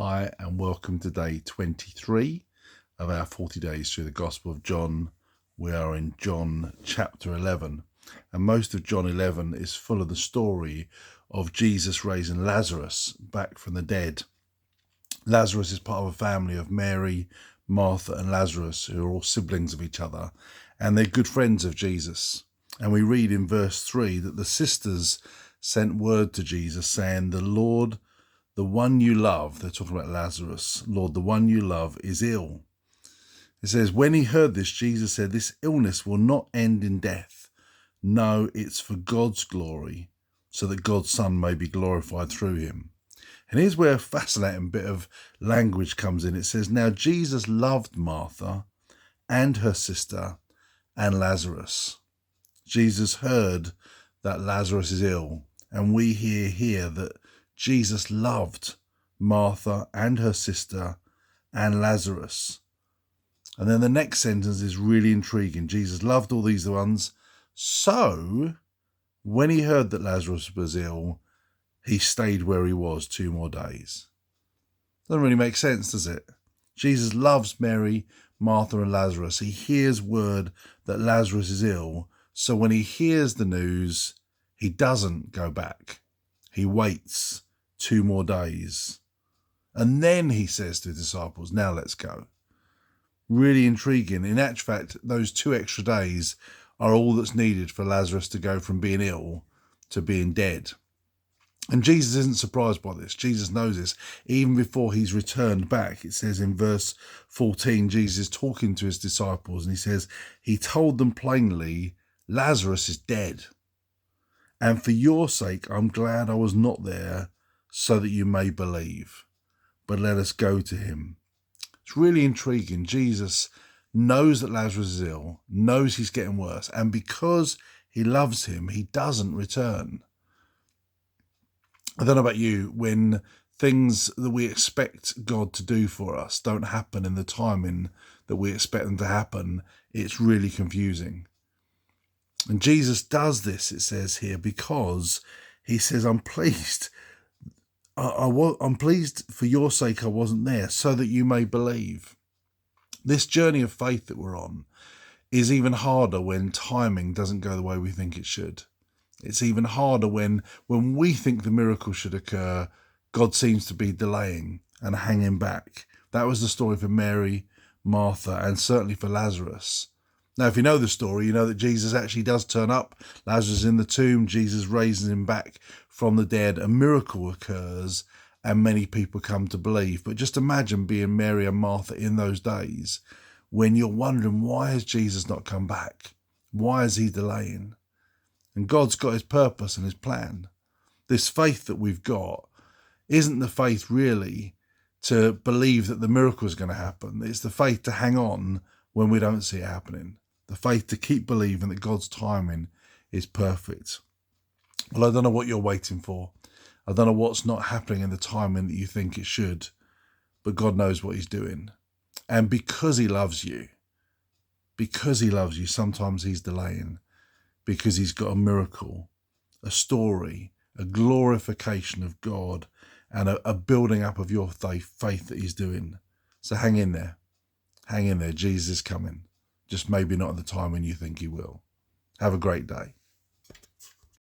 Hi, and welcome to day 23 of our 40 days through the Gospel of John. We are in John chapter 11, and most of John 11 is full of the story of Jesus raising Lazarus back from the dead. Lazarus is part of a family of Mary, Martha, and Lazarus, who are all siblings of each other, and they're good friends of Jesus. And we read in verse 3 that the sisters sent word to Jesus saying, "The Lord, the one you love," they're talking about Lazarus, "Lord, the one you love is ill." It says, when he heard this, Jesus said, "This illness will not end in death. No, it's for God's glory, so that God's Son may be glorified through him." And here's where a fascinating bit of language comes in. It says, now Jesus loved Martha and her sister and Lazarus. Jesus heard that Lazarus is ill, and we hear here that Jesus loved Martha and her sister and Lazarus. And then the next sentence is really intriguing. Jesus loved all these ones. So when he heard that Lazarus was ill, he stayed where he was 2 more days. Doesn't really make sense, does it? Jesus loves Mary, Martha, and Lazarus. He hears word that Lazarus is ill. So when he hears the news, he doesn't go back. He waits 2 more days. And then he says to his disciples, now let's go. Really intriguing. In actual fact, those 2 extra days are all that's needed for Lazarus to go from being ill to being dead. And Jesus isn't surprised by this. Jesus knows this. Even before he's returned back, it says in verse 14, Jesus is talking to his disciples and he says, he told them plainly, Lazarus is dead. And for your sake, I'm glad I was not there so that you may believe. But let us go to him. It's really intriguing. Jesus knows that Lazarus is ill, knows he's getting worse. And because he loves him, he doesn't return. I don't know about you, when things that we expect God to do for us don't happen in the timing that we expect them to happen, it's really confusing. And Jesus does this, it says here, because he says, I'm pleased. I'm pleased for your sake I wasn't there, so that you may believe. This journey of faith that we're on is even harder when timing doesn't go the way we think it should. It's even harder when we think the miracle should occur, God seems to be delaying and hanging back. That was the story for Mary, Martha, and certainly for Lazarus. Now, if you know the story, you know that Jesus actually does turn up. Lazarus is in the tomb. Jesus raises him back from the dead. A miracle occurs and many people come to believe. But just imagine being Mary and Martha in those days when you're wondering, why has Jesus not come back? Why is he delaying? And God's got his purpose and his plan. This faith that we've got isn't the faith really to believe that the miracle is going to happen. It's the faith to hang on when we don't see it happening. The faith to keep believing that God's timing is perfect. Well, I don't know what you're waiting for. I don't know what's not happening in the timing that you think it should, but God knows what he's doing. And because he loves you, sometimes he's delaying. Because he's got a miracle, a story, a glorification of God, and a building up of your faith that he's doing. So hang in there. Hang in there. Jesus is coming. Just maybe not at the time when you think he will. Have a great day.